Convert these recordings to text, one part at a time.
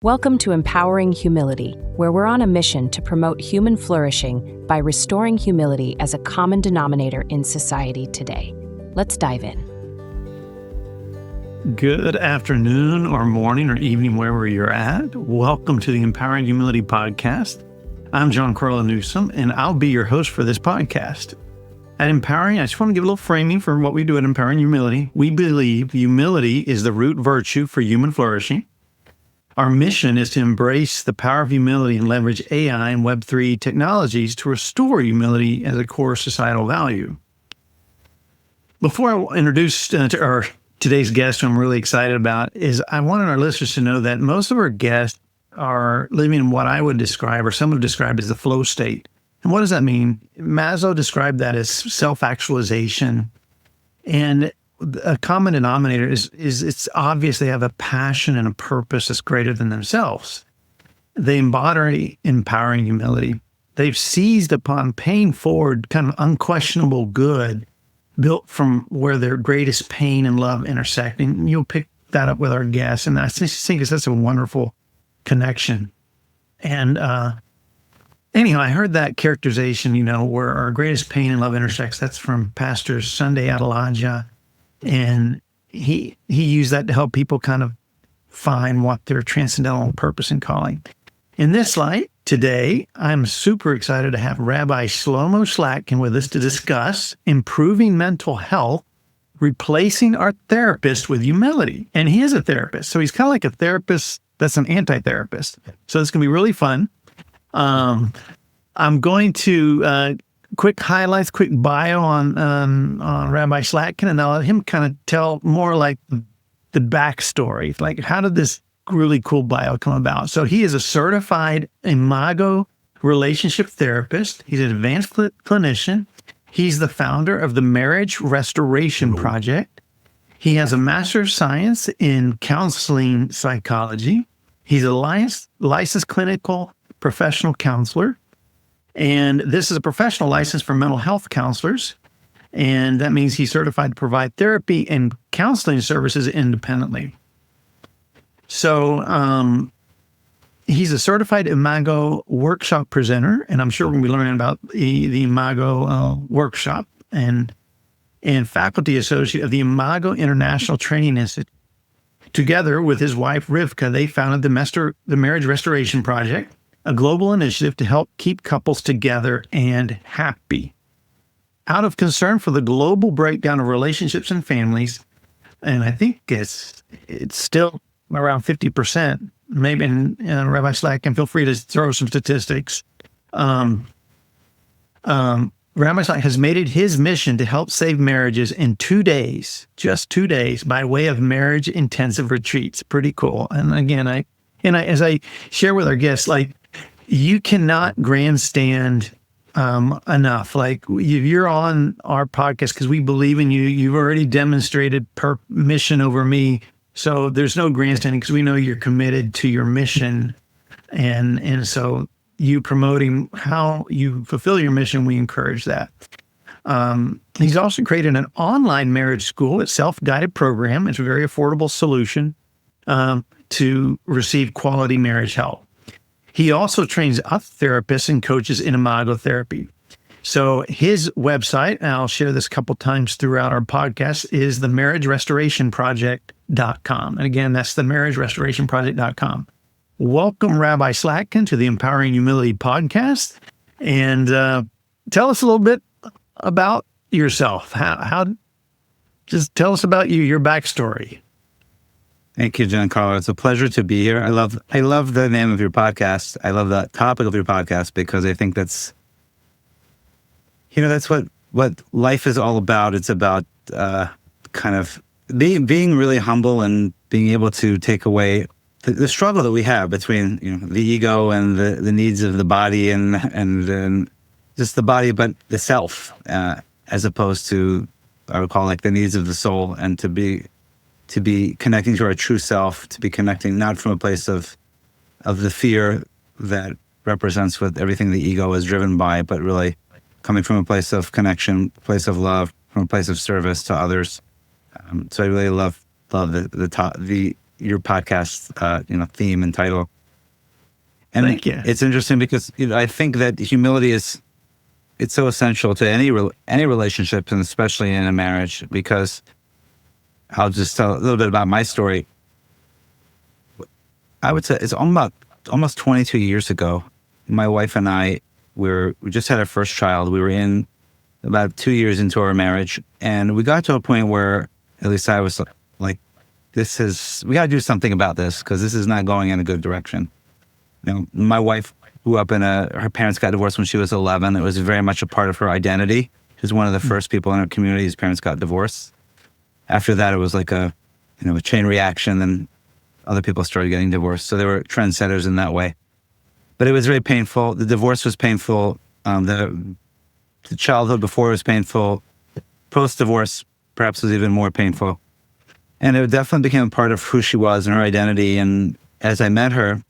Welcome to Empowering Humility, where we're on a mission to promote human flourishing by restoring humility as a common denominator in society today. Let's dive in. Good afternoon or morning or evening, wherever you're at. Welcome to the Empowering Humility podcast. I'm Giancarlo Newsome, and I'll be your host for this podcast. At Empowering, I just want to give a little framing for what we do at Empowering Humility. We believe humility is the root virtue for human flourishing. Our mission is to embrace the power of humility and leverage AI and Web3 technologies to restore humility as a core societal value. Before I introduce today's guest, who I'm really excited about, is I wanted our listeners to know that most of our guests are living in what I would describe, or some would describe as the flow state. And what does that mean? Maslow described that as self-actualization. And a common denominator is it's obvious they have a passion and a purpose that's greater than themselves. They embody empowering humility. They've seized upon paying forward kind of unquestionable good built from where their greatest pain and love intersect. And you'll pick that up with our guests. And I just think it's such a wonderful connection. And anyhow, I heard that characterization, where our greatest pain and love intersects. That's from Pastor Sunday Adelaja. And he used that to help people kind of find what their transcendental purpose and calling. In this light, today, I'm super excited to have Rabbi Shlomo Slatkin with us to discuss improving mental health, replacing our therapist with humility. And he is a therapist, so he's kind of like a therapist that's an anti-therapist. So it's going to be really fun. I'm going to quick highlights, quick bio on Rabbi Slatkin, and I'll let him kind of tell more like the backstory. Like, how did this really cool bio come about? So he is a certified Imago Relationship Therapist. He's an advanced clinician. He's the founder of the Marriage Restoration Project. He has a Master of Science in Counseling Psychology. He's a licensed clinical professional counselor. And this is a professional license for mental health counselors. And that means he's certified to provide therapy and counseling services independently. So he's a certified Imago workshop presenter. And I'm sure we're going to be learning about the Imago workshop and faculty associate of the Imago International Training Institute. Together with his wife, Rivka, they founded the Marriage Restoration Project, a global initiative to help keep couples together and happy. Out of concern for the global breakdown of relationships and families, and I think it's still around 50%, maybe, and Rabbi Slatkin, feel free to throw some statistics. Rabbi Slatkin has made it his mission to help save marriages in 2 days, just 2 days, by way of marriage intensive retreats. Pretty cool. And again, as I share with our guests, like, you cannot grandstand enough. Like, if you're on our podcast because we believe in you, you've already demonstrated mission over me. So there's no grandstanding because we know you're committed to your mission. And so you promoting how you fulfill your mission, we encourage that. He's also created an online marriage school, a self-guided program. It's a very affordable solution to receive quality marriage help. He also trains other therapists and coaches in Imago therapy. So his website, and I'll share this a couple times throughout our podcast, is the marriagerestorationproject.com. And again, that's the marriagerestorationproject.com. Welcome, Rabbi Slatkin, to the Empowering Humility podcast. And tell us a little bit about yourself. Just tell us about you, your backstory. Thank you, Giancarlo. It's a pleasure to be here. I love the name of your podcast. I love the topic of your podcast because I think that's what life is all about. It's about kind of being really humble and being able to take away the struggle that we have between the ego and the needs of the body and just the body, but the self, as opposed to, I would call, like, the needs of the soul, and to be connecting to our true self, to be connecting not from a place of the fear that represents what everything the ego is driven by, but really coming from a place of connection, place of love, from a place of service to others. So I really love the your podcast, theme and title. And Thank you. It's interesting because I think that humility it's so essential to any relationship, and especially in a marriage, because I'll just tell a little bit about my story. I would say it's almost 22 years ago. My wife and I, we just had our first child. We were in about 2 years into our marriage, and we got to a point where at least I was like, we got to do something about this because this is not going in a good direction. My wife grew up her parents got divorced when she was 11. It was very much a part of her identity. She was one of the first people in her community whose parents got divorced. After that, it was like a chain reaction, and other people started getting divorced. So they were trendsetters in that way. But it was very painful. The divorce was painful. The childhood before was painful. Post-divorce perhaps was even more painful. And it definitely became a part of who she was and her identity. And as I met her,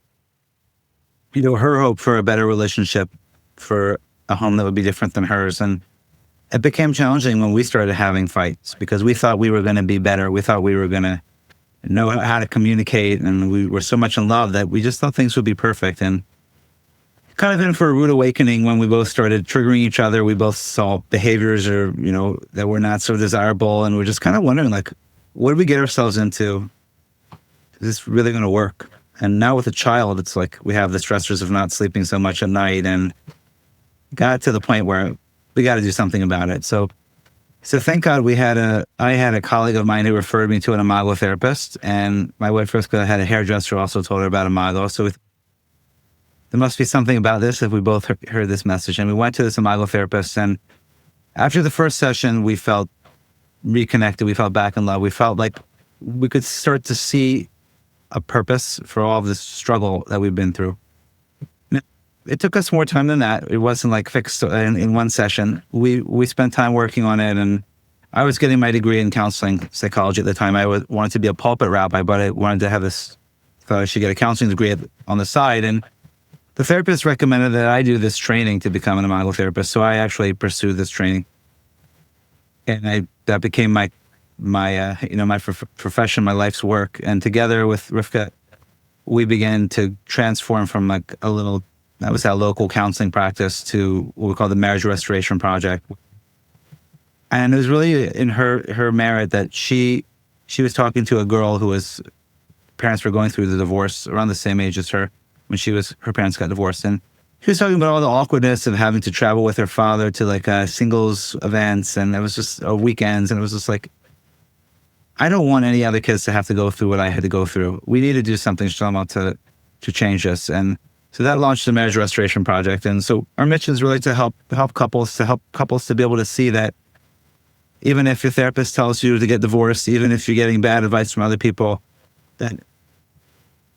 her hope for a better relationship, for a home that would be different than hers. And it became challenging when we started having fights because we thought we were going to be better. We thought we were going to know how to communicate. And we were so much in love that we just thought things would be perfect. And kind of in for a rude awakening when we both started triggering each other. We both saw behaviors that were not so desirable. And we're just kind of wondering, what did we get ourselves into? Is this really going to work? And now with a child, it's like we have the stressors of not sleeping so much at night, and got to the point where we got to do something about it. So thank God I had a colleague of mine who referred me to an Imago therapist, and my wife first had a hairdresser also told her about Imago. So there must be something about this if we both heard this message. And we went to this Imago therapist, and after the first session, we felt reconnected. We felt back in love. We felt like we could start to see a purpose for all of this struggle that we've been through. It took us more time than that. It wasn't like fixed in one session. We spent time working on it, and I was getting my degree in counseling psychology at the time. I wanted to be a pulpit rabbi, but I wanted to have thought I should get a counseling degree on the side. And the therapist recommended that I do this training to become an Imago therapist. So I actually pursued this training, and that became my profession, my life's work. And together with Rivka, we began to transform from that was our local counseling practice to what we call the Marriage Restoration Project. And it was really in her merit that she was talking to a girl whose parents were going through the divorce around the same age as her when her parents got divorced. And she was talking about all the awkwardness of having to travel with her father to singles events, and it was just weekends. And it was just like, I don't want any other kids to have to go through what I had to go through. We need to do something, Shlomo, to change this. And so that launched the Marriage Restoration Project. And so our mission is really to help couples to be able to see that even if your therapist tells you to get divorced, even if you're getting bad advice from other people, that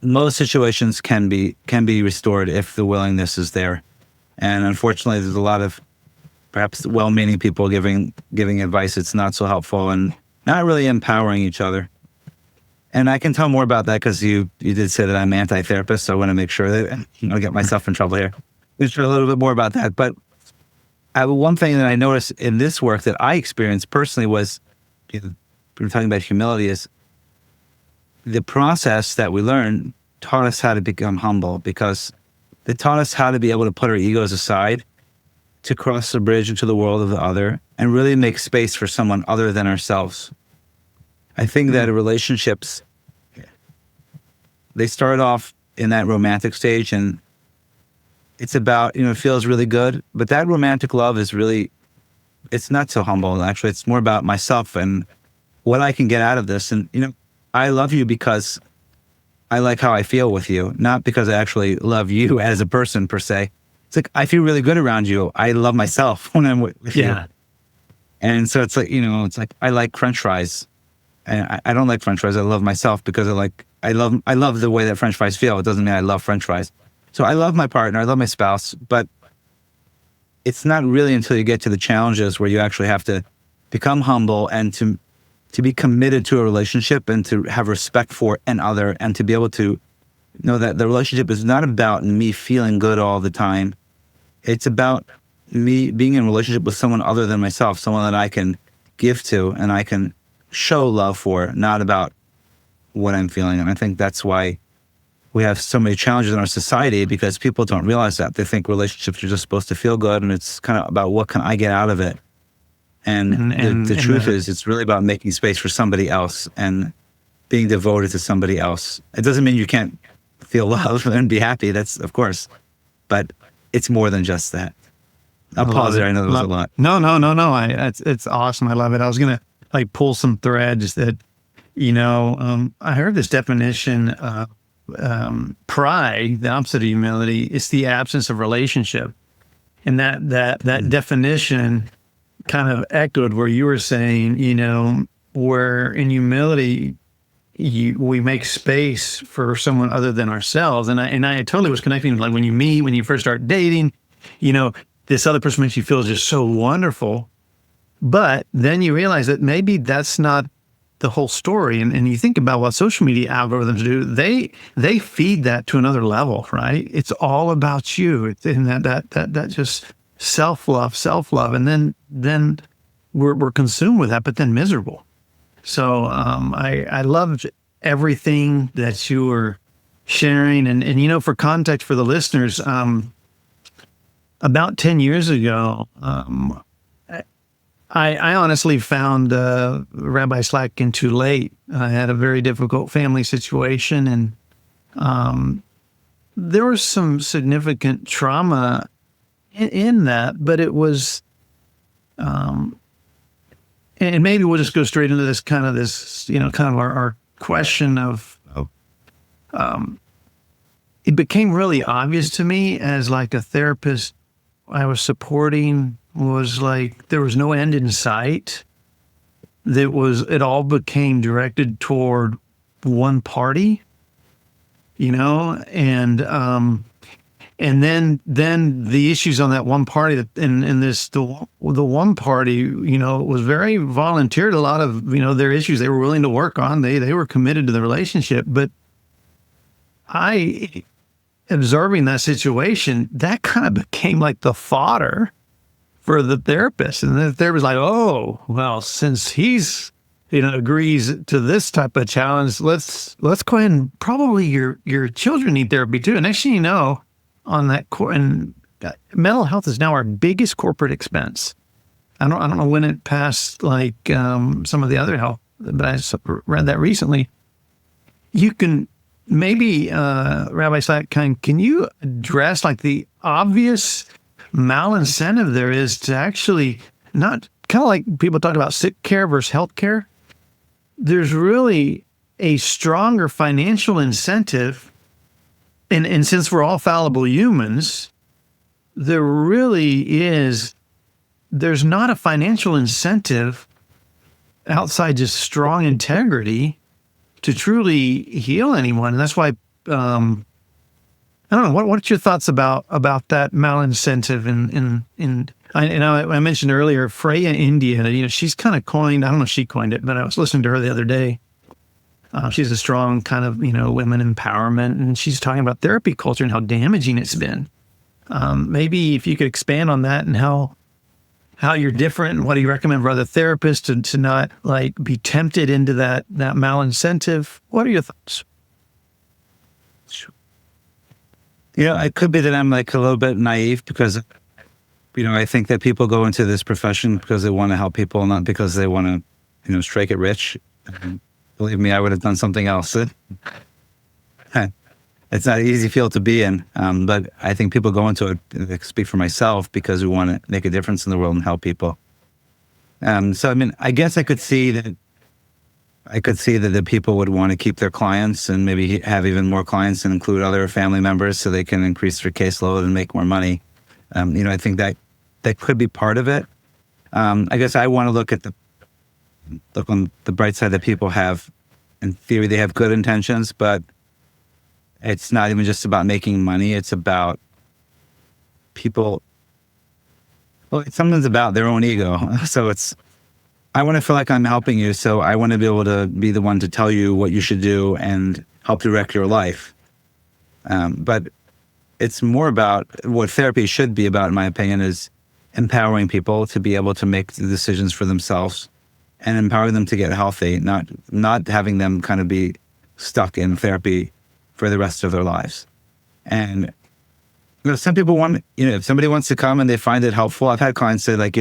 most situations can be restored if the willingness is there. And unfortunately, there's a lot of perhaps well-meaning people giving advice that's not so helpful and not really empowering each other. And I can tell more about that because you did say that I'm anti-therapist, so I want to make sure that I don't get myself in trouble here. We'll share a little bit more about that. But one thing that I noticed in this work that I experienced personally was, we were talking about humility, is the process that we learned taught us how to become humble, because it taught us how to be able to put our egos aside, to cross the bridge into the world of the other, and really make space for someone other than ourselves. I think that relationships, they start off in that romantic stage, and it's about, it feels really good, but that romantic love is really, it's not so humble. Actually, it's more about myself and what I can get out of this. And, I love you because I like how I feel with you, not because I actually love you as a person per se. It's like, I feel really good around you. I love myself when I'm with you. And so it's like, I like French fries. And I don't like French fries. I love myself because I love the way that French fries feel. It doesn't mean I love French fries. So I love my partner, I love my spouse, but it's not really until you get to the challenges where you actually have to become humble and to be committed to a relationship and to have respect for an other, and to be able to know that the relationship is not about me feeling good all the time. It's about me being in a relationship with someone other than myself, someone that I can give to and I can show love for, not about what I'm feeling. And I think that's why we have so many challenges in our society, because people don't realize that. They think relationships are just supposed to feel good, and it's kind of about what can I get out of it. And the truth is, it's really about making space for somebody else and being devoted to somebody else. It doesn't mean you can't feel love and be happy. That's, of course, but it's more than just that. I'll pause there. I know there was a lot. No. It's awesome. I love it. I was going to pull some threads that, I heard this definition, pride, the opposite of humility, is the absence of relationship. And that definition kind of echoed where you were saying, where in humility, we make space for someone other than ourselves. And I totally was connecting, like when you meet, when you first start dating, this other person makes you feel just so wonderful. But then you realize that maybe that's not the whole story. And you think about what social media algorithms do, they feed that to another level, right? It's all about you. It's in that just self-love. And then we're consumed with that, but then miserable. So I loved everything that you were sharing. And for context for the listeners, about 10 years ago, I honestly found Rabbi Slatkin too late. I had a very difficult family situation, and there was some significant trauma in that, but it was, and maybe we'll just go straight into this kind of our question of, it became really obvious to me as like a therapist I was supporting was like, there was no end in sight. It all became directed toward one party, and then the issues on that one party the one party, was very volunteered. A lot of, their issues they were willing to work on. They were committed to the relationship, but observing that situation, that kind of became like the fodder for the therapist. And the therapist like, oh, well, since he's, agrees to this type of challenge, let's go ahead and probably your children need therapy too. And next thing you know, on that and mental health is now our biggest corporate expense. I don't know when it passed like some of the other health, but I read that recently. You can maybe, Rabbi Slatkin, can you address like the obvious malincentive there is to actually not, kind of like people talk about sick care versus health care? There's really a stronger financial incentive, and since we're all fallible humans, there's not a financial incentive outside just strong integrity to truly heal anyone. And that's why, I don't know, what's your thoughts about that malincentive? I mentioned earlier, Freya India, she's kind of coined, I don't know if she coined it, but I was listening to her the other day. She's a strong kind of, women empowerment, and she's talking about therapy culture and how damaging it's been. Maybe if you could expand on that and how you're different, and what do you recommend for other therapists to not like be tempted into that malincentive? What are your thoughts? It could be that I'm like a little bit naive because, I think that people go into this profession because they want to help people, not because they want to, strike it rich. And believe me, I would have done something else. It's not an easy field to be in, but I think people go into it, I speak for myself, because we want to make a difference in the world and help people. I guess I could see that the people would want to keep their clients and maybe have even more clients and include other family members so they can increase their caseload and make more money. I think that could be part of it. I guess I want to look on the bright side that people have, in theory, they have good intentions, but it's not even just about making money. It's about people. Well, something's about their own ego. So I want to feel like I'm helping you. So I want to be able to be the one to tell you what you should do and help direct your life. But it's more about what therapy should be about, in my opinion, is empowering people to be able to make the decisions for themselves and empowering them to get healthy, not having them kind of be stuck in therapy for the rest of their lives. And some people want, if somebody wants to come and they find it helpful, I've had clients say like,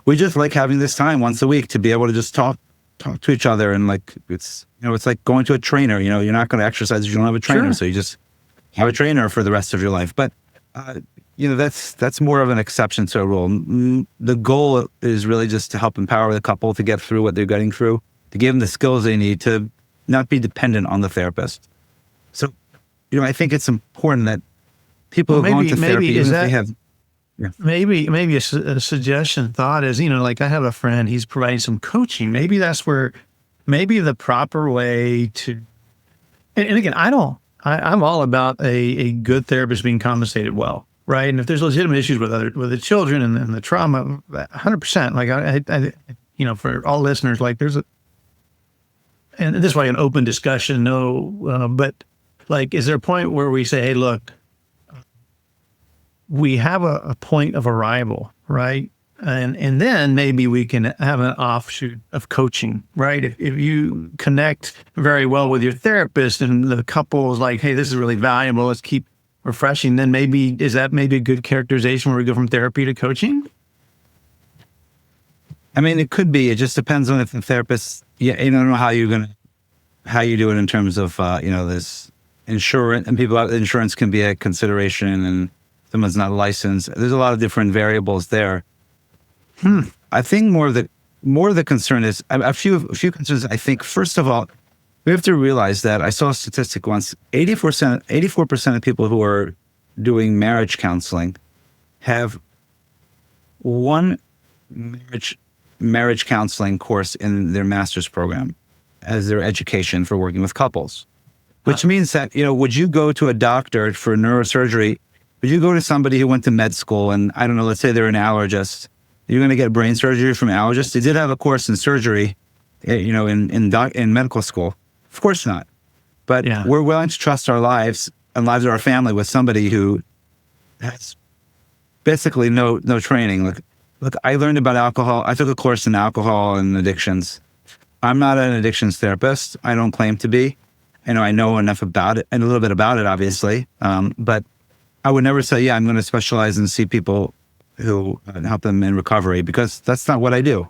we just like having this time once a week to be able to just talk to each other. And like, it's like going to a trainer, you're not going to exercise if you don't have a trainer. Sure. So you just have a trainer for the rest of your life. But, that's more of an exception to a rule. The goal is really just to help empower the couple to get through what they're getting through, to give them the skills they need to not be dependent on the therapist. So, I think it's important that people who go into therapy, even if they have... Yeah. Maybe a suggestion thought is, like I have a friend, he's providing some coaching. Maybe that's where, the proper way to, and again, I'm all about a good therapist being compensated well, right? And if there's legitimate issues with the children and the trauma, 100%, like I for all listeners, like and this is like an open discussion, but like, is there a point where we say, hey, look, we have a point of arrival, right? And then maybe we can have an offshoot of coaching, right? If you connect very well with your therapist and the couple is like, hey, this is really valuable, let's keep refreshing, then is that maybe a good characterization where we go from therapy to coaching? I mean, it could be. It just depends on if the therapist, I don't know how you do it in terms of, this insurance, and insurance can be a consideration, and someone's not licensed. There's a lot of different variables there. I think more of the concern is a few concerns. I think first of all, we have to realize that I saw a statistic once: 84% of people who are doing marriage counseling have one marriage counseling course in their master's program as their education for working with couples. Which means that, would you go to a doctor for neurosurgery? Would you go to somebody who went to med school and, I don't know, let's say they're an allergist, you're going to get brain surgery from an allergist? They did have a course in surgery, in medical school. Of course not. But we're willing to trust our lives and lives of our family with somebody who has basically no training. Look, I learned about alcohol. I took a course in alcohol and addictions. I'm not an addictions therapist. I don't claim to be. I know enough about it and a little bit about it, obviously. But I would never say, I'm going to specialize and see people who help them in recovery, because that's not what I do.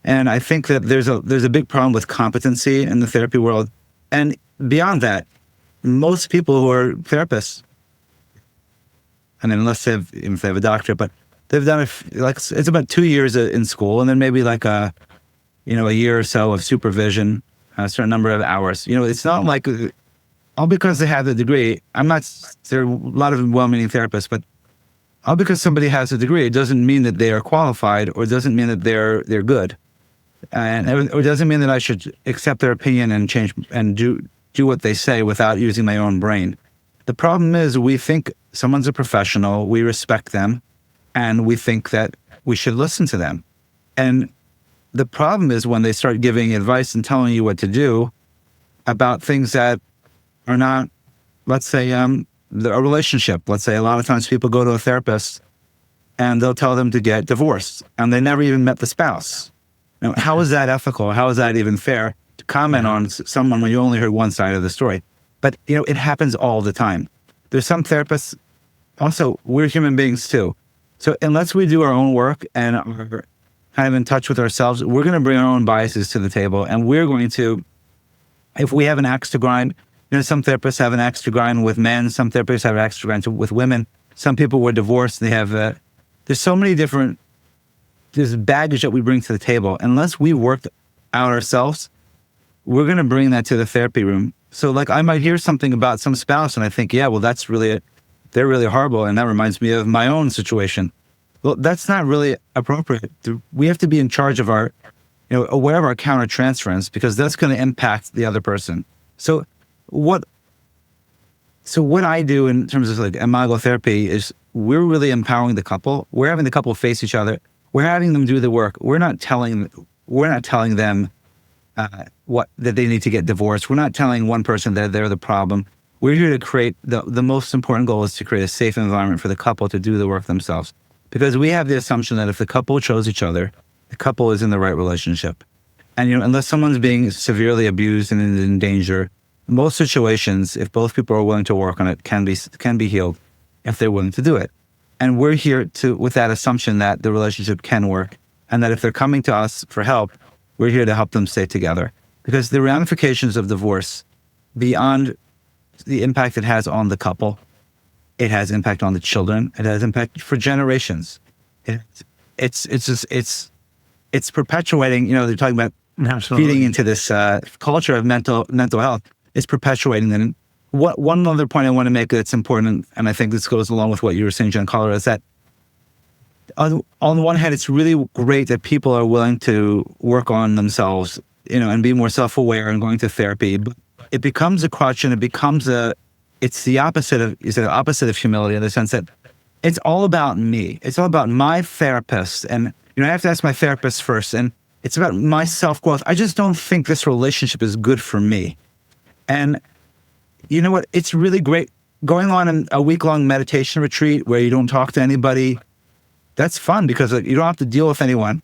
And I think that there's a big problem with competency in the therapy world. And beyond that, most people who are therapists, and unless if they have a doctorate, but they've done it's about 2 years in school, and then maybe like a year or so of supervision, a certain number of hours. It's not like all because they have the degree. There are a lot of well-meaning therapists, but all because somebody has a degree, it doesn't mean that they are qualified, or doesn't mean that they're good, or doesn't mean that I should accept their opinion and change and do what they say without using my own brain. The problem is we think someone's a professional, we respect them, and we think that we should listen to them. And the problem is when they start giving advice and telling you what to do about things that are not, let's say, a relationship. Let's say a lot of times people go to a therapist and they'll tell them to get divorced, and they never even met the spouse. How is that ethical? How is that even fair to comment on someone when you only heard one side of the story? But, it happens all the time. There's some therapists, also, we're human beings too. So unless we do our own work and are kind of in touch with ourselves, we're going to bring our own biases to the table. And we're going to, if we have an axe to grind, some therapists have an axe to grind with men. Some therapists have an axe to grind with women. Some people were divorced. They have, there's so many different, there's baggage that we bring to the table. Unless we work out ourselves, we're going to bring that to the therapy room. So like I might hear something about some spouse and I think, that's really, they're really horrible. And that reminds me of my own situation. Well, that's not really appropriate. We have to be in charge of our, aware of our countertransference, because that's going to impact the other person. So what I do in terms of like Imago therapy is we're really empowering the couple. We're having the couple face each other. We're having them do the work. We're not telling them that they need to get divorced. We're not telling one person that they're the problem. We're here to create the most important goal is to create a safe environment for the couple to do the work themselves. Because we have the assumption that if the couple chose each other, the couple is in the right relationship. And, unless someone's being severely abused and in danger, most situations, if both people are willing to work on it, can be healed if they're willing to do it. And we're here with that assumption that the relationship can work, and that if they're coming to us for help, we're here to help them stay together. Because the ramifications of divorce, beyond the impact it has on the couple, it has impact on the children. It has impact for generations. It's perpetuating. They're talking about feeding into this culture of mental health. It's perpetuating that. One other point I want to make that's important, and I think this goes along with what you were saying, Giancarlo, is that on the one hand, it's really great that people are willing to work on themselves, and be more self-aware and going to therapy. But it becomes a crutch, and it's the opposite of humility, in the sense that it's all about me. It's all about my therapist, and I have to ask my therapist first, and it's about my self-growth. I just don't think this relationship is good for me. And you know what? It's really great going on a week-long meditation retreat where you don't talk to anybody. That's fun because you don't have to deal with anyone.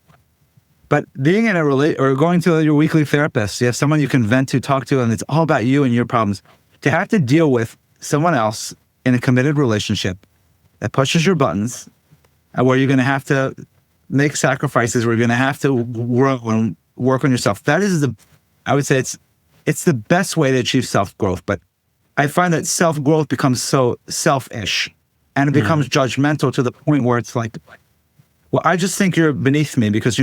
But being in or going to your weekly therapist, you have someone you can vent to, talk to, and it's all about you and your problems. To have to deal with someone else in a committed relationship that pushes your buttons, and where you're going to have to make sacrifices, where you're going to have to grow and work on yourself. That is I would say it's the best way to achieve self-growth. But I find that self-growth becomes so selfish, and it becomes judgmental to the point where it's like, well, I just think you're beneath me because,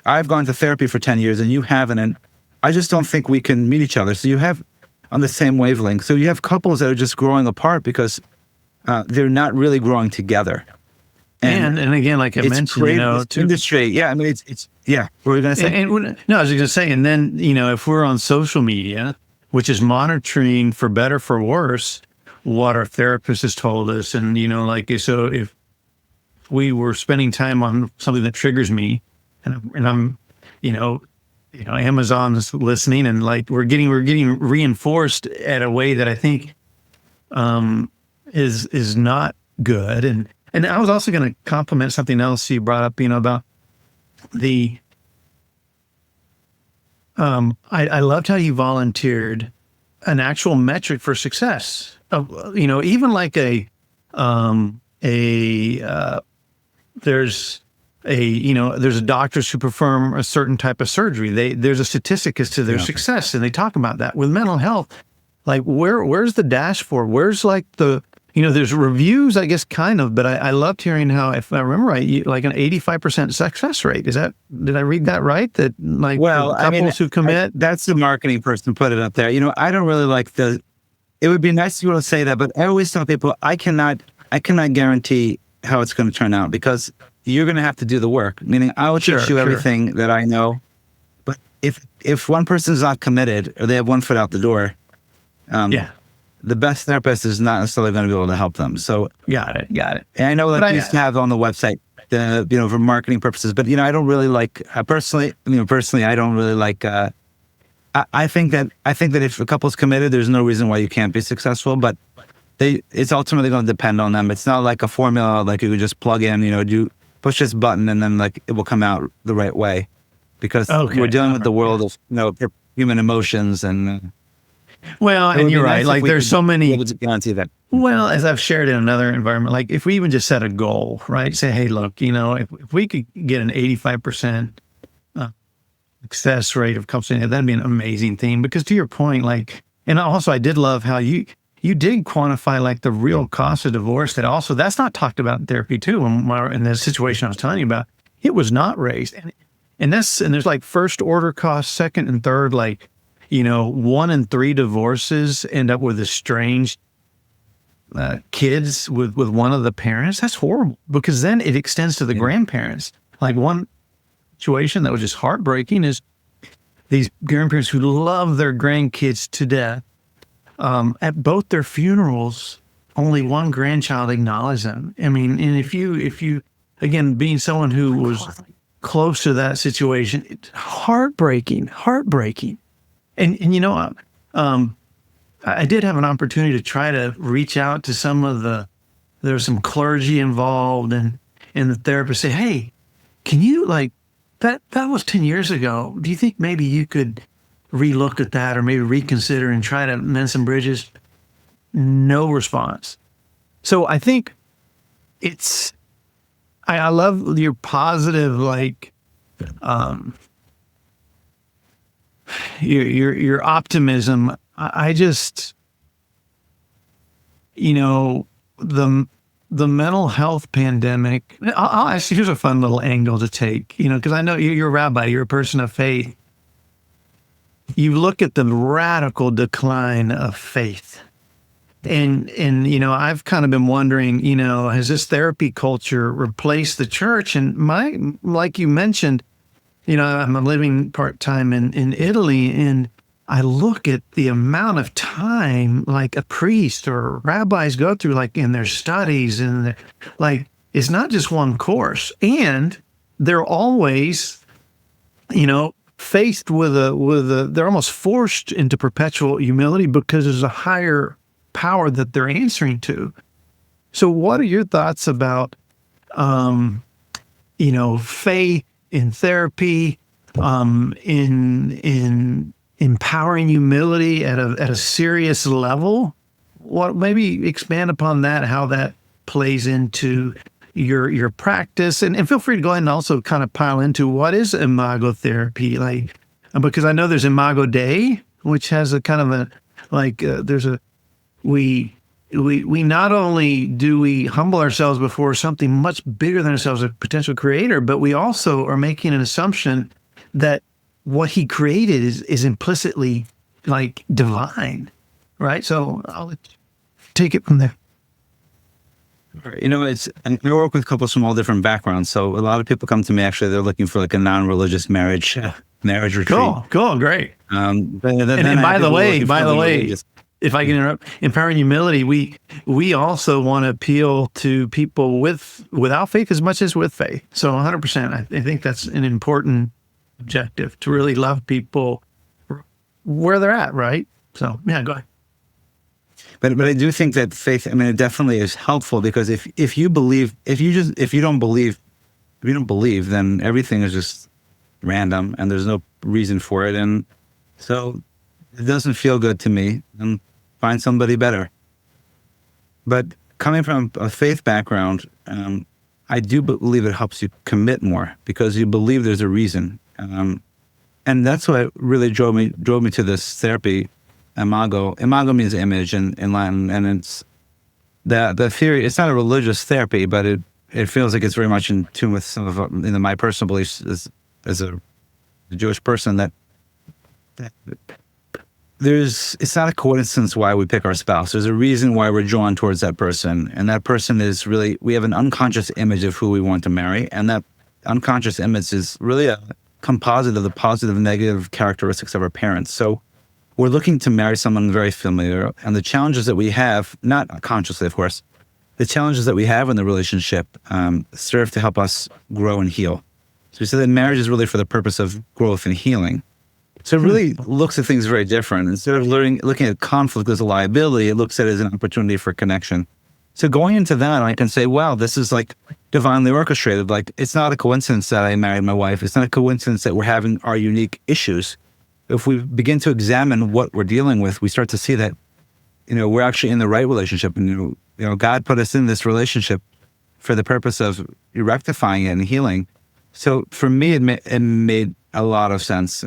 I've gone to therapy for 10 years and you haven't, and I just don't think we can meet each other. So you have on the same wavelength. So you have couples that are just growing apart because they're not really growing together. And again, like I mentioned, industry. Yeah, I mean, it's what were you going to say? I was going to say, and then, if we're on social media, which is monitoring for better, for worse, what our therapist has told us. And, so if we were spending time on something that triggers me and I'm, Amazon's listening, and like we're getting reinforced at a way that I think is not good. And I was also going to compliment something else you brought up, about the, I loved how you volunteered an actual metric for success. Even like there's doctors who perform a certain type of surgery. There's a statistic as to their success, and they talk about that with mental health. Like where's the dashboard? Where's like there's reviews, I guess, kind of, but I loved hearing how, if I remember right, like an 85% success rate. Did I read that right? That like couples who commit? That's the marketing person put it up there. I don't really like it would be nice to be able to say that, but I always tell people, I cannot guarantee how it's going to turn out because you're going to have to do the work. Meaning I will teach you everything that I know. But if one person's not committed or they have one foot out the door, the best therapist is not necessarily going to be able to help them. So got it. And I know that we used to have on the website, for marketing purposes, but I don't really like personally. I don't really like. I think that if a couple's committed, there's no reason why you can't be successful. But it's ultimately going to depend on them. It's not like a formula like you could just plug in. You push this button and then like it will come out the right way, because we're dealing with the world of human emotions and. Well, and you're right. Like there's so many. Guarantee that. Well, as I've shared in another environment, like if we even just set a goal, right? Say, hey, look, if we could get an 85% success rate of couples, that'd be an amazing thing. Because to your point, like, and also I did love how you did quantify like the real cost of divorce. That's not talked about in therapy too. In the situation I was telling you about, it was not raised, and there's like first order costs, second and third, like. 1 in 3 divorces end up with estranged kids with one of the parents. That's horrible, because then it extends to the grandparents. Like one situation that was just heartbreaking is these grandparents who love their grandkids to death. At both their funerals, only one grandchild acknowledged them. I mean, and if you again, being someone who was close to that situation, it's heartbreaking. And I did have an opportunity to try to reach out to there's some clergy involved, and the therapist say, hey, can you that was 10 years ago. Do you think maybe you could relook at that or maybe reconsider and try to mend some bridges? No response. So I think I love your positive, like, your optimism. I just, the mental health pandemic. I'll ask you, here's a fun little angle to take, because I know you're a rabbi, you're a person of faith. You look at the radical decline of faith. And I've kind of been wondering, has this therapy culture replaced the church? And like you mentioned, I'm living part-time in Italy, and I look at the amount of time like a priest or rabbis go through, like in their studies, and like, it's not just one course. And they're always, faced with they're almost forced into perpetual humility because there's a higher power that they're answering to. So what are your thoughts about, faith in therapy, in empowering humility at a serious level? What, maybe expand upon that, how that plays into your practice, and feel free to go ahead and also kind of pile into what is Imago therapy, like, because I know there's Imago Day, which has a kind of a, like, there's a, we not only do we humble ourselves before something much bigger than ourselves, a potential creator, but we also are making an assumption that what he created is implicitly, like, divine, right? So I'll let you take it from there. And we work with couples from all different backgrounds. So a lot of people come to me, actually, they're looking for like a non-religious marriage retreat. Cool, great. And by the way, if I can interrupt, empowering humility, we also want to appeal to people without faith as much as with faith. So 100%, I think that's an important objective, to really love people where they're at, right? So yeah, go ahead. But I do think that faith, it definitely is helpful, because if you don't believe, then everything is just random and there's no reason for it. And so it doesn't feel good to me, and find somebody better. But coming from a faith background, I do believe it helps you commit more, because you believe there's a reason. And that's what really drove me to this therapy. Imago means image in Latin, and it's the theory. It's not a religious therapy, but it feels like it's very much in tune with some of my personal beliefs as a Jewish person, that it's not a coincidence why we pick our spouse. There's a reason why we're drawn towards that person, and that person is really, we have an unconscious image of who we want to marry, and that unconscious image is really a composite of the positive and negative characteristics of our parents. So we're looking to marry someone very familiar, and the challenges that we have, not consciously, of course, the challenges that we have in the relationship serve to help us grow and heal. So we say that marriage is really for the purpose of growth and healing. So it really looks at things very different. Instead of looking at conflict as a liability, it looks at it as an opportunity for connection. So going into that, I can say, wow, this is like divinely orchestrated. Like, it's not a coincidence that I married my wife. It's not a coincidence that we're having our unique issues. If we begin to examine what we're dealing with, we start to see that, we're actually in the right relationship. And, God put us in this relationship for the purpose of rectifying it and healing. So for me, it made a lot of sense.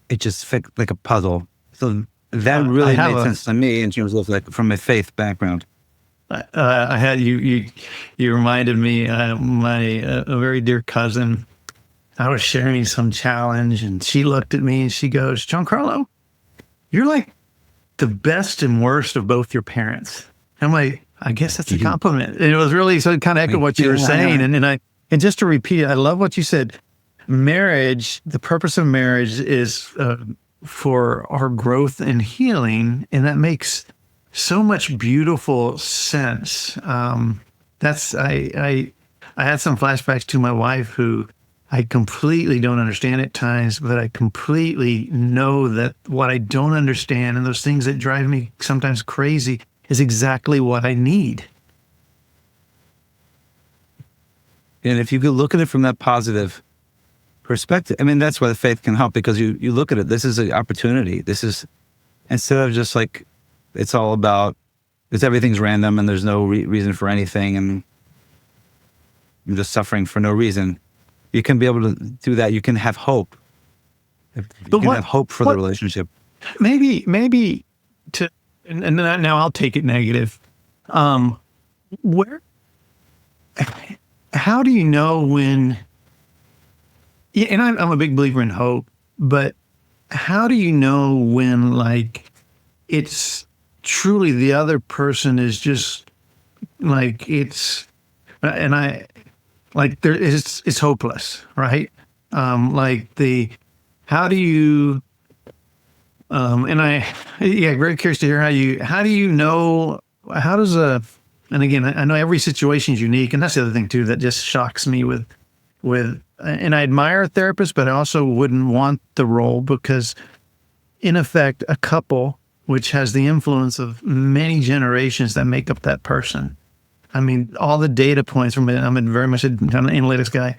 It just fit like a puzzle. So that really made sense to me in terms of, like, from a faith background. I had you reminded me, a very dear cousin. I was sharing some challenge, and she looked at me and she goes, "Giancarlo, you're like the best and worst of both your parents." I'm like, I guess that's a compliment. And it was really, so it kind of echoed what you were saying. And just to repeat it, I love what you said. Marriage, the purpose of marriage is for our growth and healing, and that makes so much beautiful sense. I had some flashbacks to my wife, who I completely don't understand at times, but I completely know that what I don't understand and those things that drive me sometimes crazy is exactly what I need. And if you could look at it from that positive perspective. I mean, that's why the faith can help, because you look at it, this is an opportunity. This is, instead of just like, it's all about, because everything's random and there's no reason for anything and I'm just suffering for no reason. You can be able to do that. You can have hope. You can have hope for the relationship. Maybe to, and now I'll take it negative. How do you know when, yeah, and I'm a big believer in hope, but how do you know when, like, it's truly the other person is just like, it's hopeless, right? How do you, very curious to hear how do you know, and again, I know every situation is unique, and that's the other thing too that just shocks me with, and I admire a therapist, but I also wouldn't want the role, because in effect, a couple, which has the influence of many generations that make up that person. I mean, all the data points from it, I'm very much an analytics guy.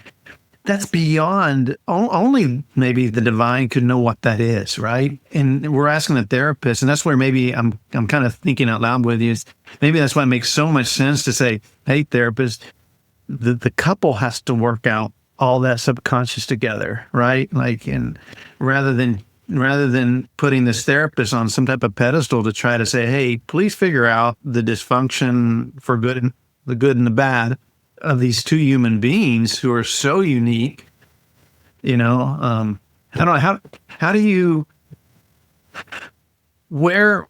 That's beyond, only maybe the divine could know what that is, right? And we're asking the therapist, and that's where maybe I'm kind of thinking out loud with you. Maybe that's why it makes so much sense to say, hey, therapist, the couple has to work out all that subconscious together, right? Like, and rather than putting this therapist on some type of pedestal to try to say, hey, please figure out the dysfunction for good and the good and the bad of these two human beings who are so unique, I don't know, how do you, where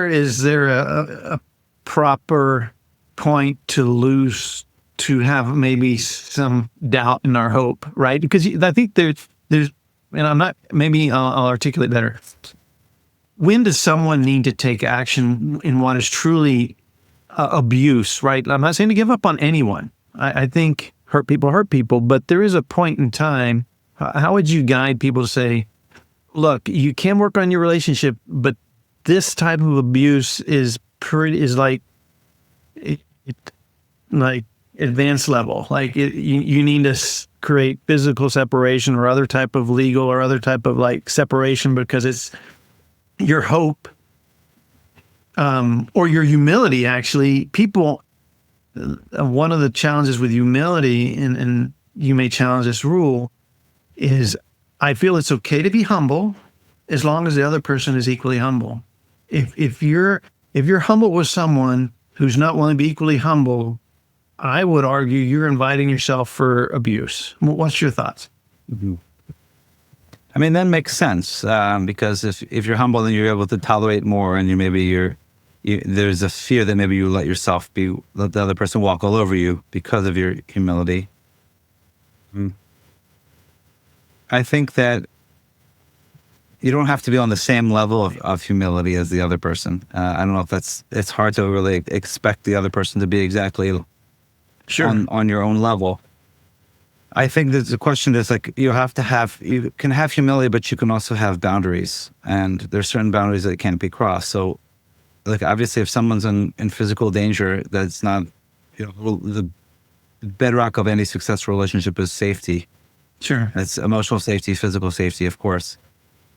is there a proper point to have maybe some doubt in our hope, right? Because I think there's, and maybe I'll articulate better. When does someone need to take action in what is truly abuse, right? I'm not saying to give up on anyone. I think hurt people, but there is a point in time. How would you guide people to say, look, you can work on your relationship, but this type of abuse is like advanced level. Like you need to create physical separation or other type of legal or other type of like separation, because it's your hope. Or your humility, actually. People, one of the challenges with humility, and you may challenge this rule, is I feel it's okay to be humble as long as the other person is equally humble. If you're humble with someone who's not willing to be equally humble, I would argue you're inviting yourself for abuse. What's your thoughts? Mm-hmm. I mean, that makes sense, because if you're humble, then you're able to tolerate more, and there's a fear that maybe you let the other person walk all over you because of your humility. I think that you don't have to be on the same level of humility as the other person. I don't know if it's hard to really expect the other person to be exactly on your own level. I think there's a question that's like, you can have humility, but you can also have boundaries, and there's certain boundaries that can't be crossed. So, like, obviously, if someone's in physical danger, that's not, the bedrock of any successful relationship is safety. Sure. It's emotional safety, physical safety, of course.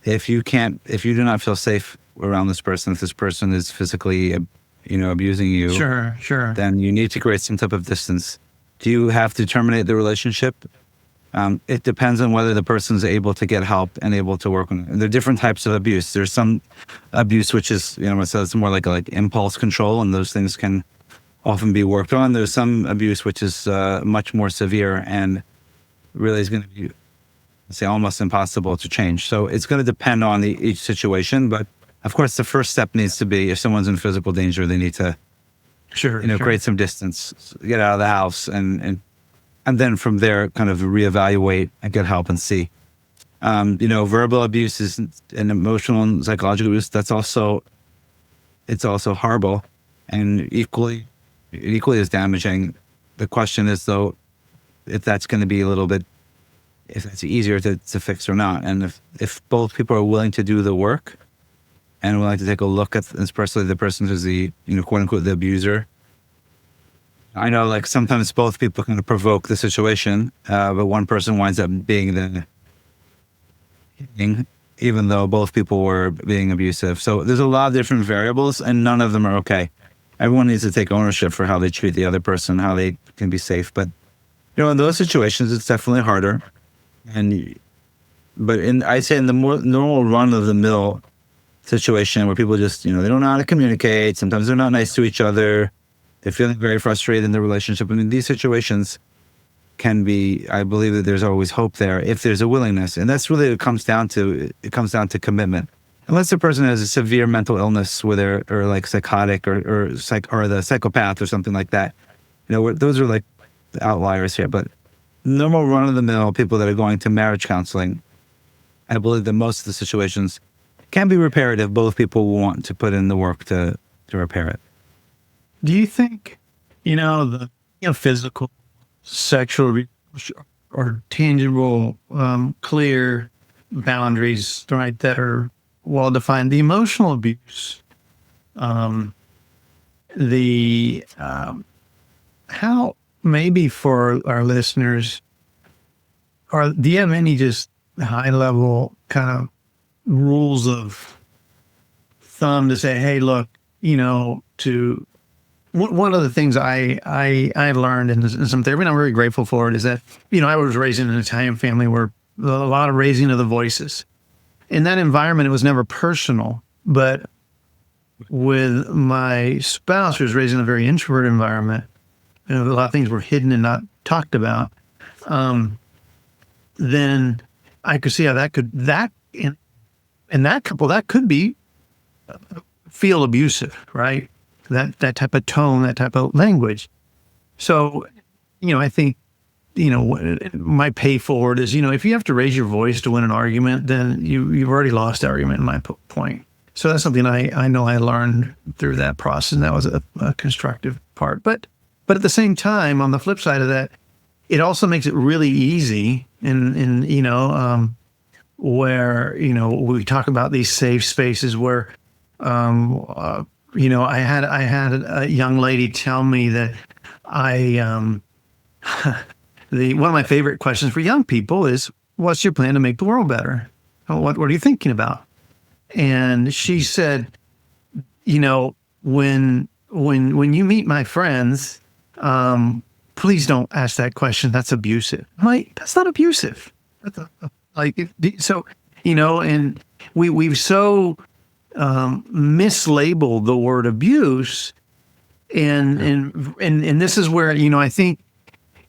If you do not feel safe around this person, if this person is physically, abusing you, sure, then you need to create some type of distance. Do you have to terminate the relationship? It depends on whether the person's able to get help and able to work on it. And there are different types of abuse. There's some abuse which is, so it's more like impulse control, and those things can often be worked on. There's some abuse which is much more severe and really is going to be, say, almost impossible to change. So it's going to depend on each situation. But of course, the first step needs to be, if someone's in physical danger, they need to, create some distance, get out of the house, and then from there, kind of reevaluate and get help and see. Verbal abuse and emotional and psychological abuse, it's also horrible and equally as damaging. The question is, though, if that's going to be if it's easier to fix or not. And if both people are willing to do the work and willing to take a look at, especially the person who's the, quote unquote, the abuser, I know, like, sometimes both people kind of provoke the situation, but one person winds up being the even though both people were being abusive. So there's a lot of different variables, and none of them are okay. Everyone needs to take ownership for how they treat the other person, how they can be safe. But in those situations, it's definitely harder. But I'd say in the more normal run of the mill situation where people just, they don't know how to communicate. Sometimes they're not nice to each other. They're feeling very frustrated in the relationship. I mean, these situations can be, I believe that there's always hope there if there's a willingness. And that's really what it comes down to. It comes down to commitment. Unless the person has a severe mental illness or like psychotic or the psychopath or something like that. Those are like the outliers here. But normal run of the mill people that are going to marriage counseling, I believe that most of the situations can be repaired if both people want to put in the work to repair it. Do you think, the physical, sexual, or tangible, clear boundaries, right, that are well defined, the emotional abuse, how maybe for our listeners, do you have any just high level kind of rules of thumb to say, hey, look, one of the things I learned in some therapy, and I'm very grateful for it, is that, I was raised in an Italian family where a lot of raising of the voices. In that environment, it was never personal, but with my spouse, who was raised in a very introverted environment, a lot of things were hidden and not talked about. Then I could see how in that couple, that could be feel abusive, right? That type of tone, that type of language. So, I think, my pay forward is, if you have to raise your voice to win an argument, then you've already lost the argument, in my point. So that's something I know I learned through that process, and that was a constructive part. But at the same time, on the flip side of that, it also makes it really easy where, we talk about these safe spaces where, I had a young lady tell me that one of my favorite questions for young people is, what's your plan to make the world better? What are you thinking about? And she said, when you meet my friends, please don't ask that question. That's abusive. I'm like, that's not abusive. That's and we've so mislabeled the word abuse, and this is where, I think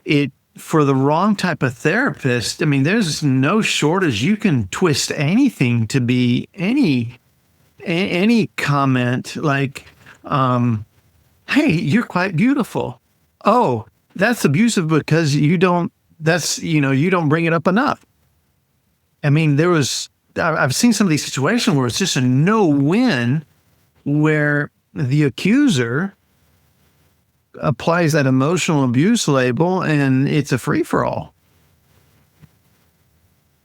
it, for the wrong type of therapist, I mean, there's no shortage. You can twist anything to be any comment like, hey, you're quite beautiful. Oh, that's abusive because you don't bring it up enough. I mean, I've seen some of these situations where it's just a no-win, where the accuser applies that emotional abuse label and it's a free-for-all.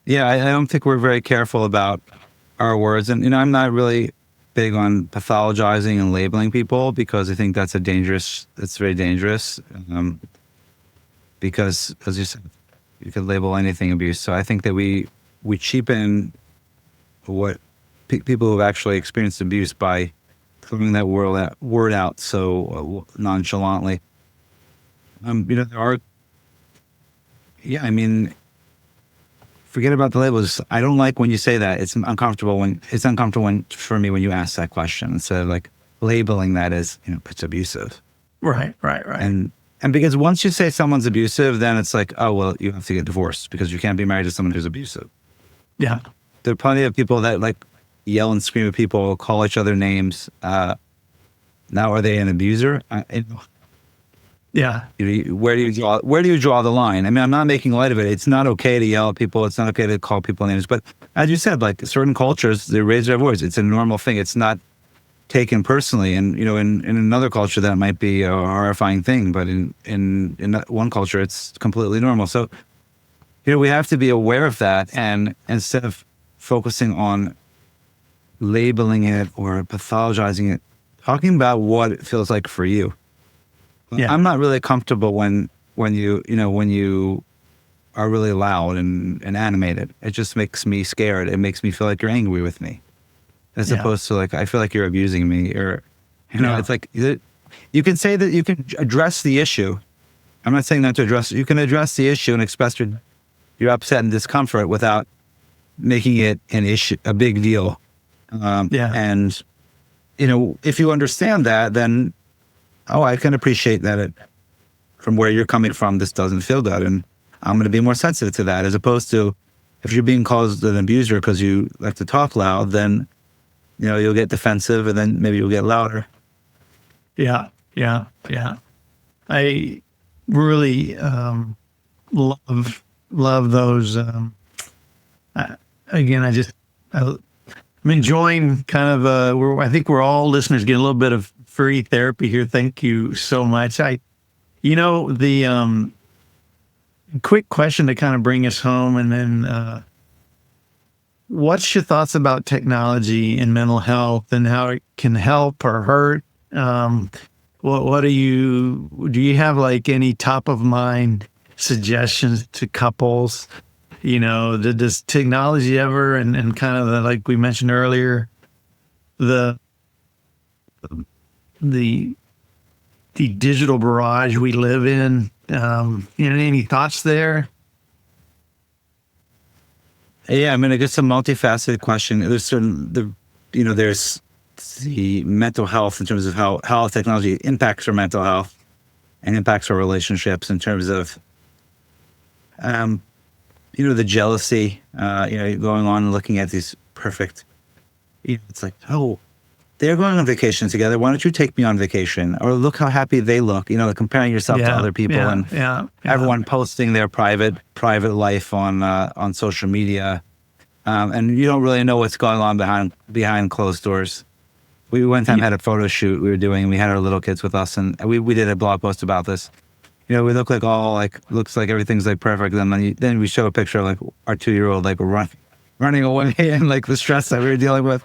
Yeah, I don't think we're very careful about our words. And, I'm not really big on pathologizing and labeling people, because I think that's very dangerous. Because, as you said, you could label anything abuse. So I think that we cheapen what people who have actually experienced abuse by throwing that word out so nonchalantly. Forget about the labels. I don't like when you say that. It's uncomfortable for me when you ask that question, instead of like labeling that as, it's abusive. Right. And because once you say someone's abusive, then it's like, oh, well, you have to get divorced because you can't be married to someone who's abusive. Yeah. There are plenty of people that like yell and scream at people, call each other names. Now, are they an abuser? Yeah. Where do you draw the line? I mean, I'm not making light of it. It's not okay to yell at people. It's not okay to call people names. But as you said, like certain cultures, they raise their voice. It's a normal thing. It's not taken personally. And, in another culture, that might be a horrifying thing. But in one culture, it's completely normal. So, we have to be aware of that. And instead of focusing on labeling it or pathologizing it, talking about what it feels like for you. Yeah. I'm not really comfortable when you are really loud and animated. It just makes me scared. It makes me feel like you're angry with me, as opposed to like I feel like you're abusing me, or it's like you can say that you can address the issue. I'm not saying not to address it. You can address the issue and express your upset and discomfort without making it an issue, a big deal. And if you understand that, then I can appreciate that from where you're coming from, this doesn't feel good, and I'm going to be more sensitive to that, as opposed to if you're being called an abuser because you like to talk loud, then you'll get defensive, and then maybe you'll get louder. Yeah. I really love those. Again, I'm enjoying kind of. I think we're all listeners getting a little bit of free therapy here. Thank you so much. The quick question to kind of bring us home, and then what's your thoughts about technology and mental health and how it can help or hurt? What do you have like any top of mind suggestions to couples? Does technology ever, and kind of like we mentioned earlier, the digital barrage we live in, any thoughts there? Yeah, I mean, I guess a multifaceted question. There's there's the mental health in terms of how technology impacts our mental health and impacts our relationships in terms of, the jealousy, going on and looking at these perfect, it's like, they're going on vacation together. Why don't you take me on vacation? Or look how happy they look, comparing yourself to other people and everyone posting their private life on social media. And you don't really know what's going on behind closed doors. We one time had a photo shoot we were doing. We had our little kids with us, and we did a blog post about this. We look like looks like everything's like perfect. And then we show a picture of like our 2-year-old like running away and like the stress that we were dealing with.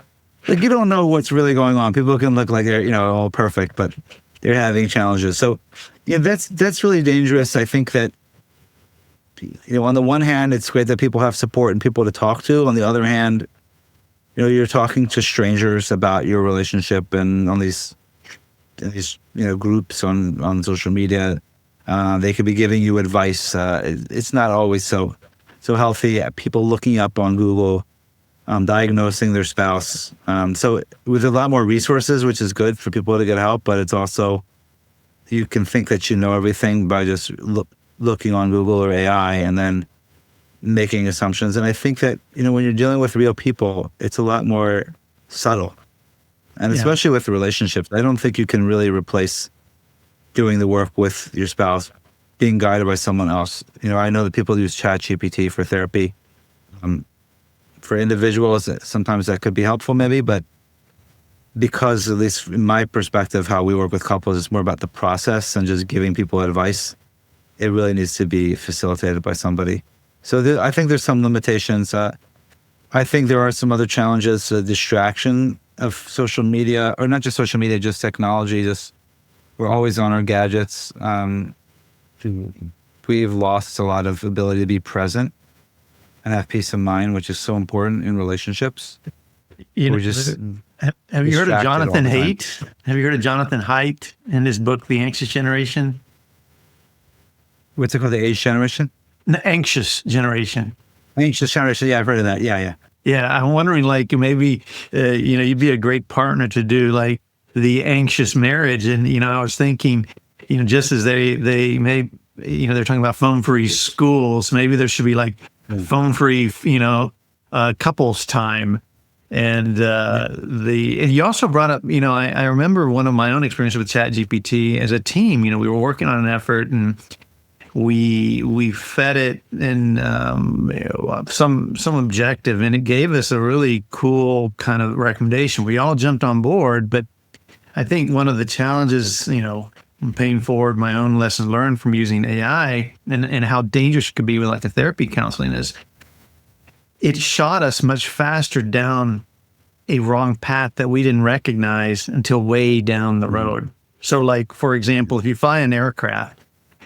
Like, you don't know what's really going on. People can look like they're all perfect, but they're having challenges. So that's really dangerous. I think that on the one hand, it's great that people have support and people to talk to. On the other hand, you're talking to strangers about your relationship, and on these groups on social media, they could be giving you advice. It's not always so healthy. People looking up on Google, diagnosing their spouse. So with a lot more resources, which is good for people to get help, but it's also, you can think that you know everything by just looking on Google or AI and then making assumptions. And I think that, when you're dealing with real people, it's a lot more subtle. And especially with relationships, I don't think you can really replace doing the work with your spouse, being guided by someone else. I know that people use ChatGPT for therapy. For individuals, sometimes that could be helpful maybe, but because, at least in my perspective, how we work with couples is more about the process and just giving people advice. It really needs to be facilitated by somebody. So I think there's some limitations. I think there are some other challenges, distraction of social media, or not just social media, just technology. We're always on our gadgets. We've lost a lot of ability to be present and have peace of mind, which is so important in relationships. Have you heard of Jonathan Haidt? Have you heard of Jonathan Haidt and his book, The Anxious Generation? What's it called? The Age Generation? The Anxious Generation. Anxious Generation. Yeah, I've heard of that. Yeah. Yeah, I'm wondering, like, maybe, you'd be a great partner to do, like, the anxious marriage. And, I was thinking, just as they may, they're talking about phone-free schools, maybe there should be, like, phone-free, couples time. And and you also brought up, I remember one of my own experiences with ChatGPT as a team. We were working on an effort, and we fed it in some objective, and it gave us a really cool kind of recommendation. We all jumped on board, but I think one of the challenges, I'm paying forward my own lessons learned from using AI and how dangerous it could be with like the therapy counseling is, it shot us much faster down a wrong path that we didn't recognize until way down the road. So like, for example, if you fly an aircraft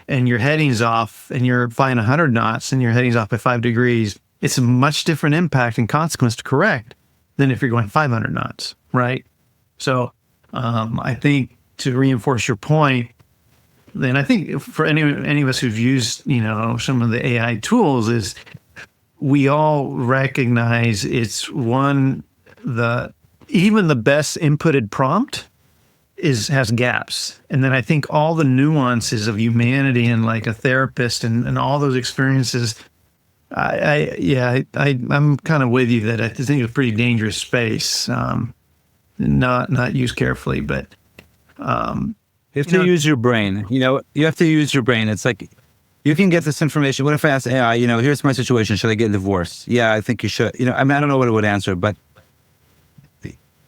and your heading's off and you're flying 100 knots and your heading's off by 5 degrees, it's a much different impact and consequence to correct than if you're going 500 knots, right? So I think to reinforce your point, then I think for any of us who've used, some of the AI tools, is we all recognize it's even the best inputted prompt has gaps. And then I think all the nuances of humanity and like a therapist and all those experiences, I'm kind of with you that I think it's a pretty dangerous space, not used carefully, but you have to use your brain. You have to use your brain. It's like, you can get this information. What if I ask AI, here's my situation. Should I get divorced? Yeah, I think you should. I don't know what it would answer, but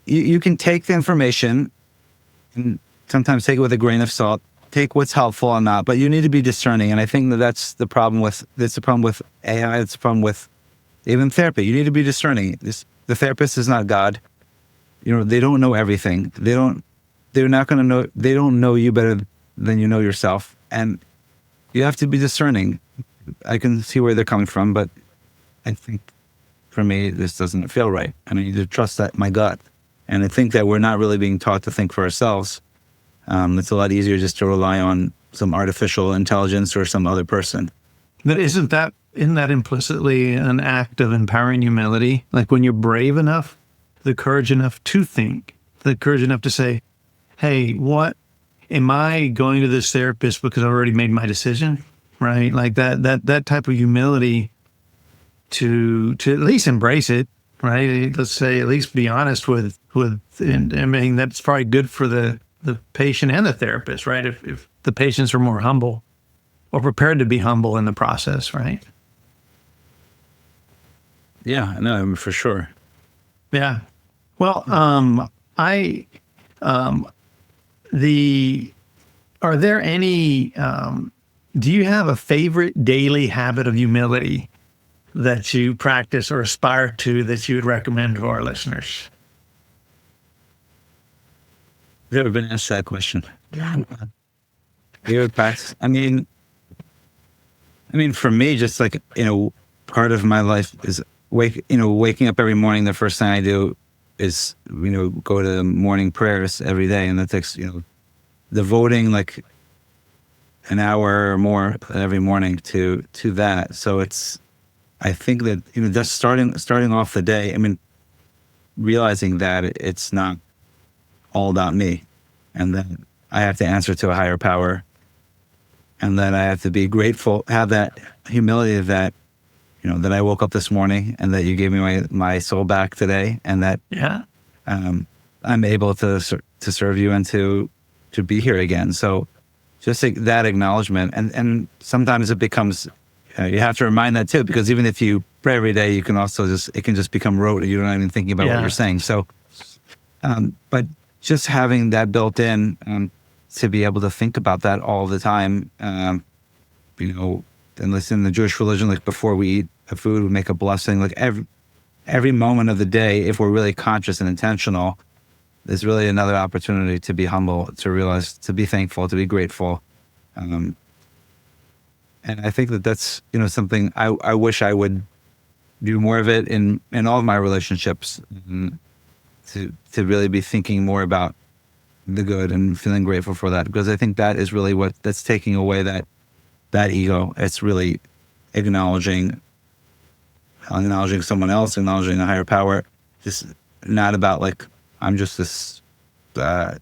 you can take the information and sometimes take it with a grain of salt, take what's helpful and not, but you need to be discerning. And I think that's the problem with AI. It's the problem with even therapy. You need to be discerning. The therapist is not God. They don't know everything. They're not going to know. They don't know you better than you know yourself. And you have to be discerning. I can see where they're coming from, but I think for me, this doesn't feel right. And I need to trust my gut. And I think that we're not really being taught to think for ourselves. It's a lot easier just to rely on some artificial intelligence or some other person. But isn't that implicitly an act of empowering humility? Like when you're brave enough, the courage enough to think, the courage enough to say, hey, what am I going to this therapist because I've already made my decision, right? Like that type of humility to at least embrace it, right? Let's say at least be honest with, and I mean, that's probably good for the patient and the therapist, right? If the patients are more humble or prepared to be humble in the process, right? Yeah, no, for sure. Yeah. Well, are there any, do you have a favorite daily habit of humility that you practice or aspire to that you would recommend to our listeners? I've never been asked that question. Favorite practice? I mean, for me, just like, part of my life is waking up every morning. The first thing I do is, go to morning prayers every day. And that takes, devoting like an hour or more every morning to that. So I think that, just starting off the day, realizing that it's not all about me, and then I have to answer to a higher power, and then I have to be grateful, have that humility that, that I woke up this morning and that you gave me my soul back today, and that I'm able to serve you and to be here again. So just that acknowledgement, and sometimes it becomes, you have to remind that too, because even if you pray every day, you can also it can just become rote. You're not even thinking about what you're saying. So, but just having that built in, to be able to think about that all the time, and listen, in the Jewish religion, like before we eat a food, we make a blessing. Like every moment of the day, if we're really conscious and intentional, there's really another opportunity to be humble, to realize, to be thankful, to be grateful. And I think that's, something I wish I would do more of it in all of my relationships, to really be thinking more about the good and feeling grateful for that, because I think that is really that's taking away that ego. It's really acknowledging someone else, acknowledging a higher power. Just not about like, I'm just this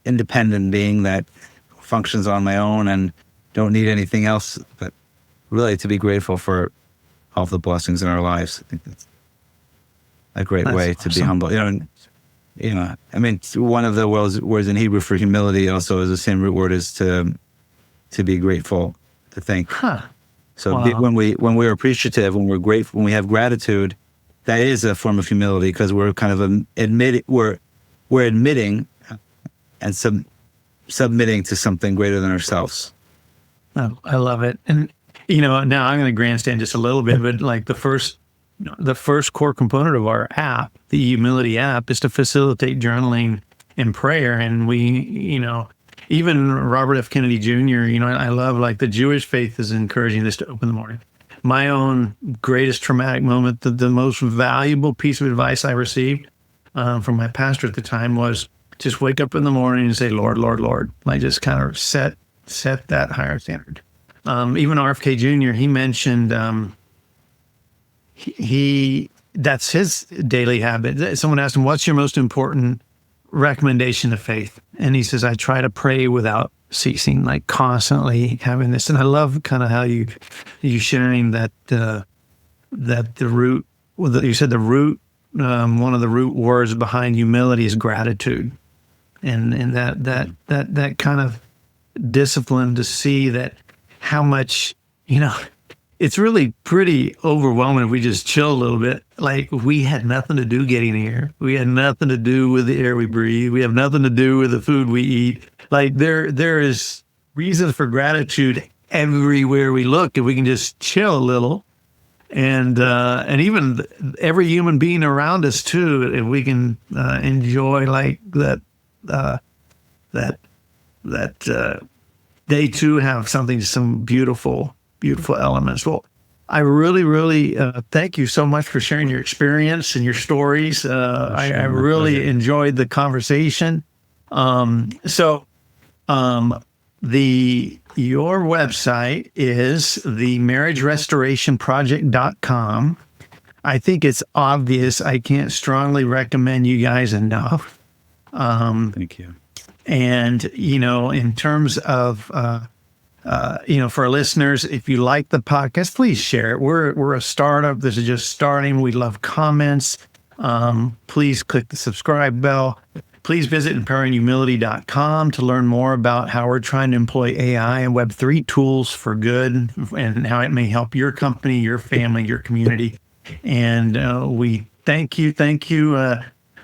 independent being that functions on my own and don't need anything else, but really to be grateful for all of the blessings in our lives. I think that's a great way to be humble. One of the words in Hebrew for humility also is the same root word as to be grateful, to thank. So when we're appreciative, when we're grateful, when we have gratitude, that is a form of humility, because we're kind of we're admitting and submitting to something greater than ourselves. Oh, I love it. And now I'm going to grandstand just a little bit, but like the first core component of our app, the humility app, is to facilitate journaling and prayer. And we, even Robert F. Kennedy Jr., I love, like, the Jewish faith is encouraging this to open the morning. My own greatest traumatic moment, the most valuable piece of advice I received from my pastor at the time was just wake up in the morning and say, Lord, Lord, Lord. Like, just kind of set that higher standard. Even RFK Jr., he mentioned that's his daily habit. Someone asked him, what's your most important recommendation of faith? And he says, I try to pray without ceasing, like constantly having this. And I love kind of how you sharing that the root, you said the root, one of the root words behind humility is gratitude. And that kind of discipline to see that how much, it's really pretty overwhelming if we just chill a little bit. Like, we had nothing to do getting here. We had nothing to do with the air we breathe. We have nothing to do with the food we eat. Like, there is reason for gratitude everywhere we look if we can just chill a little. And even every human being around us too, if we can enjoy like that they too have some beautiful elements. Well, I really, really thank you so much for sharing your experience and your stories. I really enjoyed the conversation. Your website is the marriagerestorationproject.com. I think it's obvious. I can't strongly recommend you guys enough. Thank you. And, in terms of, for our listeners, if you like the podcast, please share it. We're a startup. This is just starting. We love comments. Please click the subscribe bell. Please visit empoweringhumility.com to learn more about how we're trying to employ AI and Web3 tools for good and how it may help your company, your family, your community. And we thank you.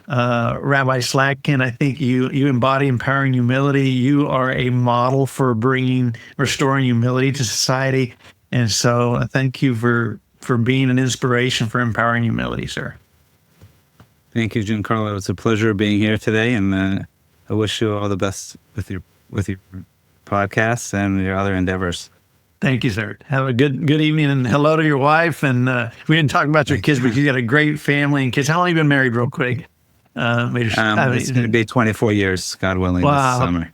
Rabbi Slatkin, I think you embody empowering humility. You are a model for restoring humility to society. And so thank you for being an inspiration for empowering humility, sir. Thank you, Giancarlo. It's a pleasure being here today, and I wish you all the best with your podcasts and your other endeavors. Thank you, sir. Have a good evening, and hello to your wife. And we didn't talk about your kids, but you got a great family and kids. How long have you been married, real quick? It's going to be 24 years, God willing, this summer.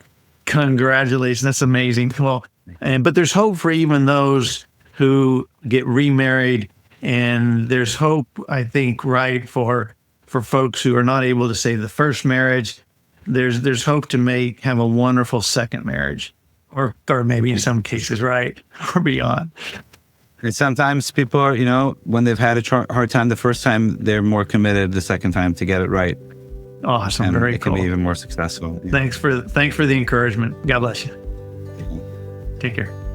Congratulations. That's amazing. Well, but there's hope for even those who get remarried, and there's hope, I think, right, for folks who are not able to save the first marriage. There's hope to have a wonderful second marriage, or maybe in some cases, right, or beyond. And sometimes people are, when they've had a hard time the first time, they're more committed the second time to get it right. Awesome. And very it cool. can be even more successful. Thanks for the encouragement. God bless you. Take care.